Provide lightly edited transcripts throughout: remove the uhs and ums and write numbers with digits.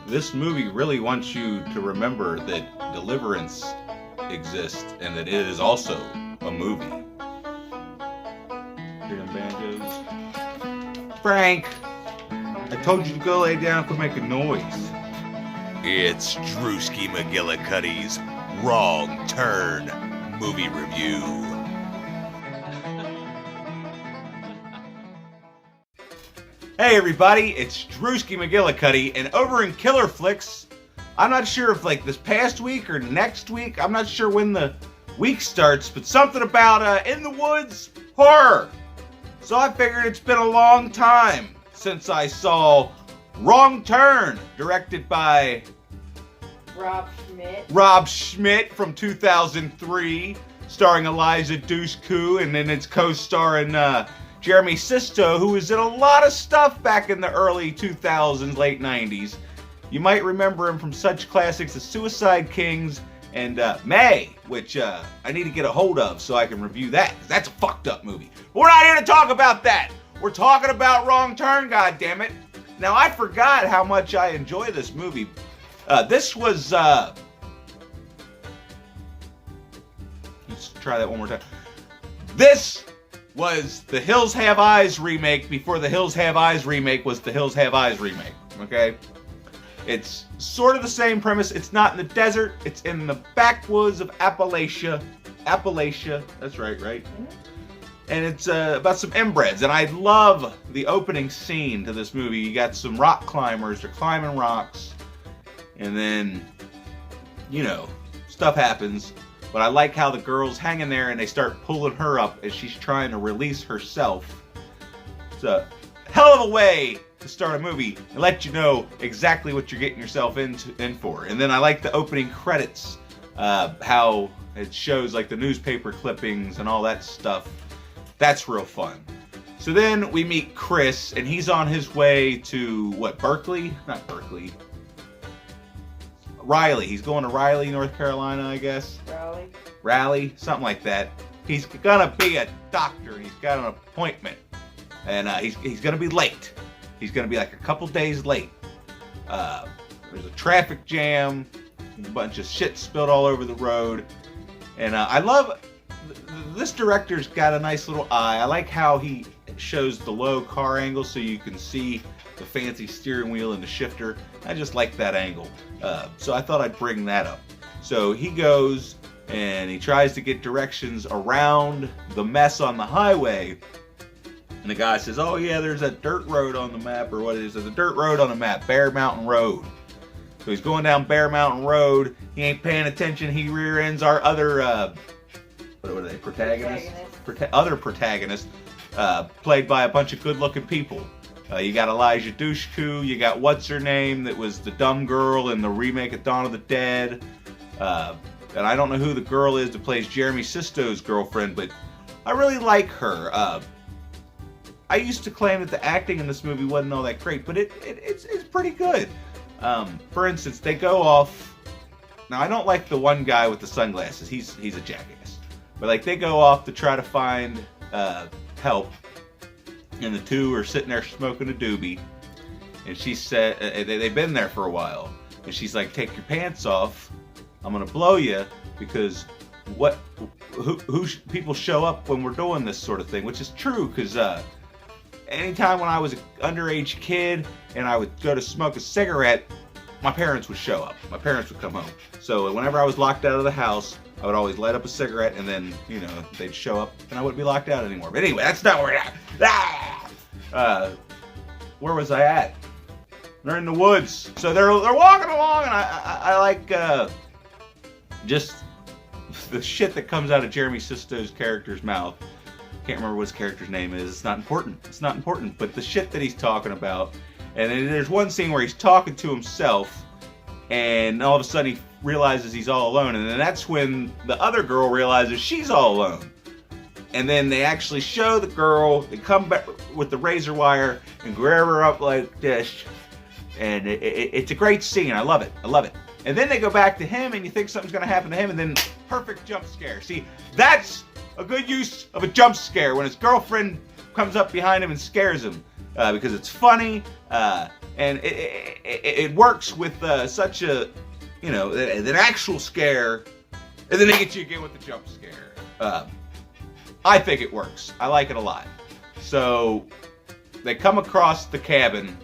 This movie really wants you to remember that Deliverance exists and that it is also a movie. Hear them banjos? Frank! I told you to go lay down for making noise. It's Drewski McGillicuddy's Wrong Turn Movie Review. Hey everybody, it's Drewski McGillicuddy, and over in Killer Flicks, I'm not sure if like this past week or next week, I'm not sure when the week starts, but something about In the Woods horror. So I figured it's been a long time since I saw Wrong Turn, directed by Rob Schmidt from 2003, starring Eliza Dushku, and then it's co-starring Jeremy Sisto, who was in a lot of stuff back in the early 2000s, late 90s. You might remember him from such classics as Suicide Kings and May, which I need to get a hold of so I can review that, because that's a fucked up movie. But we're not here to talk about that. We're talking about Wrong Turn, goddammit. Now, I forgot how much I enjoy this movie. This was, let's try that one more time. This was the Hills Have Eyes remake before the Hills Have Eyes remake was the Hills Have Eyes remake, okay? It's sort of the same premise. It's not in the desert. It's in the backwoods of Appalachia. Appalachia, that's right? Mm-hmm. And it's about some inbreds. And I love the opening scene to this movie. You got some rock climbers. They're climbing rocks. And then, you know, stuff happens. But I like how the girl's hanging there and they start pulling her up as she's trying to release herself. It's a hell of a way to start a movie and let you know exactly what you're getting yourself in for. And then I like the opening credits, how it shows like the newspaper clippings and all that stuff. That's real fun. So then we meet Chris, and he's on his way to, what, Berkeley? Not Berkeley. Raleigh. He's going to Raleigh, North Carolina, I guess. Raleigh, something like that. He's gonna be a doctor, and he's got an appointment. And he's gonna be late. He's gonna be like a couple days late. There's a traffic jam, a bunch of shit spilled all over the road. And I love... This director's got a nice little eye. I like how he shows the low car angle so you can see the fancy steering wheel and the shifter. I just like that angle. So I thought I'd bring that up. So he goes and he tries to get directions around the mess on the highway. And the guy says, oh yeah, there's a dirt road on the map, or what it is. There's a dirt road on the map, Bear Mountain Road. So he's going down Bear Mountain Road. He ain't paying attention. He rear ends our other... what are they? Protagonists? Other protagonists, played by a bunch of good-looking people. You got Eliza Dushku, you got what's-her-name that was the dumb girl in the remake of Dawn of the Dead. And I don't know who the girl is that plays Jeremy Sisto's girlfriend, but I really like her. I used to claim that the acting in this movie wasn't all that great, but it's pretty good. For instance, they go off... Now, I don't like the one guy with the sunglasses. He's a jackass. But like they go off to try to find help, and the two are sitting there smoking a doobie, and she said they've been there for a while, and she's like, "Take your pants off, I'm gonna blow you," because people show up when we're doing this sort of thing, which is true, because anytime when I was an underage kid and I would go to smoke a cigarette, my parents would show up. My parents would come home. So whenever I was locked out of the house, I would always light up a cigarette, and then, you know, they'd show up, and I wouldn't be locked out anymore. But anyway, that's not where we're at. Where was I at? They're in the woods. So they're walking along, and I like just the shit that comes out of Jeremy Sisto's character's mouth. Can't remember what his character's name is. It's not important. It's not important. But the shit that he's talking about. And then there's one scene where he's talking to himself, and all of a sudden he realizes he's all alone, and then that's when the other girl realizes she's all alone. And then they actually show the girl, they come back with the razor wire and grab her up like this, and it's a great scene. I love it. I love it. And then they go back to him, and you think something's going to happen to him, and then perfect jump scare. See, that's a good use of a jump scare, when his girlfriend comes up behind him and scares him, because it's funny. And it works with such a, you know, an actual scare, and then they get you again with the jump scare. I think it works. I like it a lot. So they come across the cabin,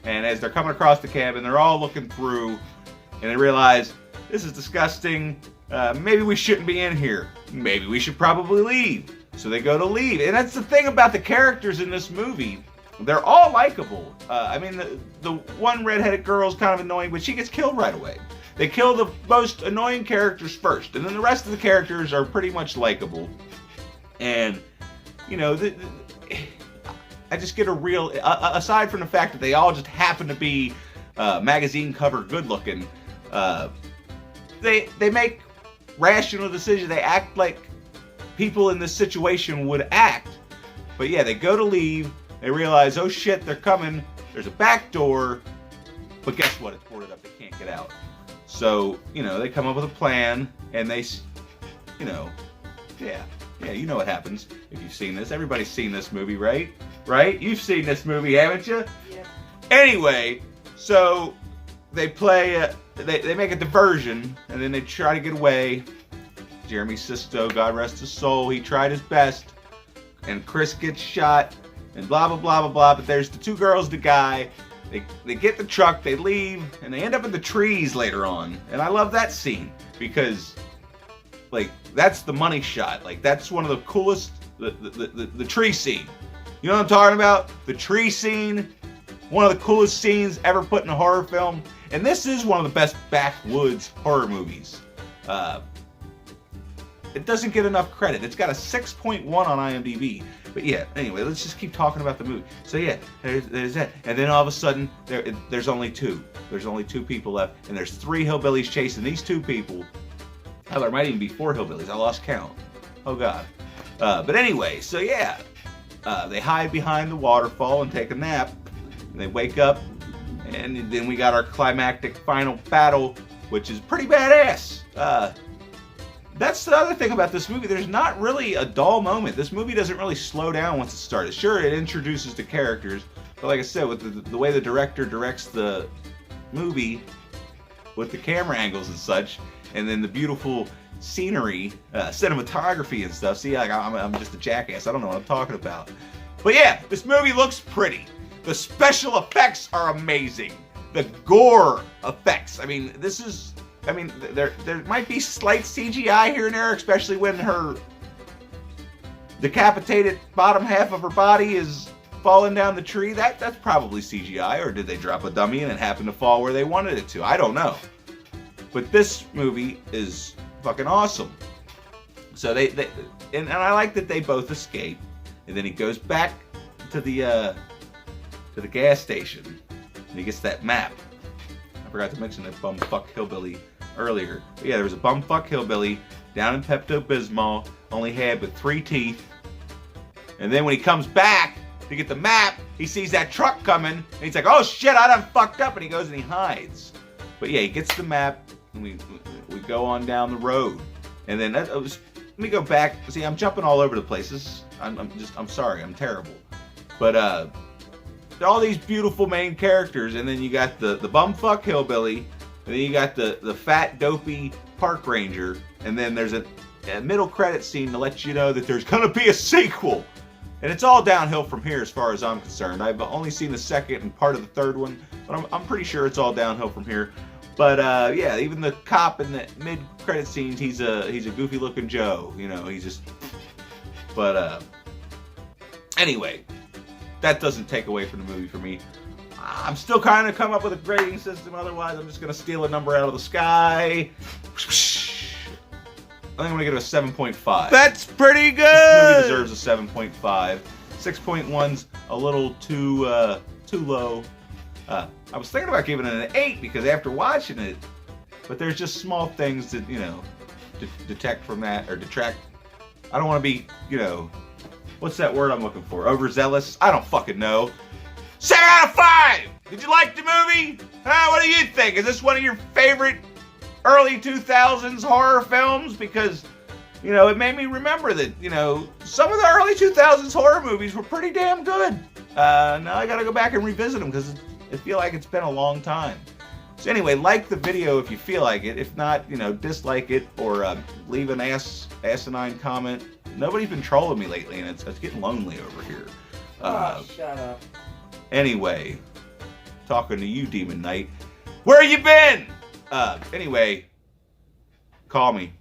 and as they're coming across the cabin, they're all looking through, and they realize, this is disgusting. Maybe we shouldn't be in here. Maybe we should probably leave. So they go to leave. And that's the thing about the characters in this movie. They're all likable. I mean, the one redheaded girl is kind of annoying, but she gets killed right away. They kill the most annoying characters first, and then the rest of the characters are pretty much likable. And, you know, I just get a real, aside from the fact that they all just happen to be magazine cover good looking, they make rational decisions. They act like people in this situation would act. But yeah, they go to leave. They realize, oh shit, they're coming. There's a back door. But guess what? It's boarded up. They can't get out. So, you know, they come up with a plan, and they, you know, yeah, you know what happens if you've seen this. Everybody's seen this movie, right? Right? You've seen this movie, haven't you? Yeah. Anyway, so they play, they make a diversion, and then they try to get away. Jeremy Sisto, God rest his soul, he tried his best, and Chris gets shot, and blah, blah, blah, blah, blah, but there's the two girls, the guy. They get the truck, they leave, and they end up in the trees later on. And I love that scene because, like, that's the money shot. Like, that's one of the coolest, the tree scene. You know what I'm talking about? The tree scene, one of the coolest scenes ever put in a horror film. And this is one of the best backwoods horror movies. It doesn't get enough credit. It's got a 6.1 on IMDb. But yeah, anyway, let's just keep talking about the movie. So yeah, there's that. And then all of a sudden, there's only two. There's only two people left. And there's three hillbillies chasing these two people. Hell, there might even be four hillbillies. I lost count. Oh, God. But anyway, so yeah. They hide behind the waterfall and take a nap. And they wake up. And then we got our climactic final battle, which is pretty badass. That's the other thing about this movie. There's not really a dull moment. This movie doesn't really slow down once it starts. Sure, it introduces the characters, but like I said, with the way the director directs the movie, with the camera angles and such, and then the beautiful scenery, cinematography and stuff. See, like, I'm just a jackass. I don't know what I'm talking about. But yeah, this movie looks pretty. The special effects are amazing. The gore effects. I mean, there might be slight CGI here and there, especially when her decapitated bottom half of her body is falling down the tree. That's probably CGI, or did they drop a dummy and it happened to fall where they wanted it to? I don't know. But this movie is fucking awesome. So and I like that they both escape, and then he goes back to the gas station, and he gets that map. I forgot to mention that bumfuck hillbilly earlier. But yeah, there was a bumfuck hillbilly down in Pepto-Bismol, only had with 3 teeth. And then when he comes back to get the map, he sees that truck coming, and he's like, oh shit, I done fucked up, and he goes and he hides. But yeah, he gets the map, and we go on down the road. And then let me go back. See, I'm jumping all over the place. I'm sorry, I'm terrible. But all these beautiful main characters, and then you got the bumfuck hillbilly, and then you got the fat, dopey park ranger, and then there's a middle credit scene to let you know that there's gonna be a sequel. And it's all downhill from here as far as I'm concerned. I've only seen the second and part of the third one, but I'm pretty sure it's all downhill from here. But yeah, even the cop in the mid-credit scenes, he's a goofy-looking Joe. You know, he's just. But anyway, that doesn't take away from the movie for me. I'm still kind of come up with a grading system. Otherwise, I'm just gonna steal a number out of the sky. I think I'm gonna give it a 7.5. That's pretty good. This movie deserves a 7.5. 6.1's a little too low. I was thinking about giving it an 8 because after watching it, but there's just small things that, you know, detect from that, or detract. I don't want to be, you know, what's that word I'm looking for? Overzealous? I don't fucking know. 7 out of 5! Did you like the movie? What do you think? Is this one of your favorite early 2000s horror films? Because, you know, it made me remember that, you know, some of the early 2000s horror movies were pretty damn good. Now I gotta go back and revisit them because I feel like it's been a long time. So anyway, like the video if you feel like it. If not, you know, dislike it or leave an asinine comment. Nobody's been trolling me lately, and it's getting lonely over here. Shut up. Anyway, talking to you, Demon Knight. Where you been? Anyway, call me.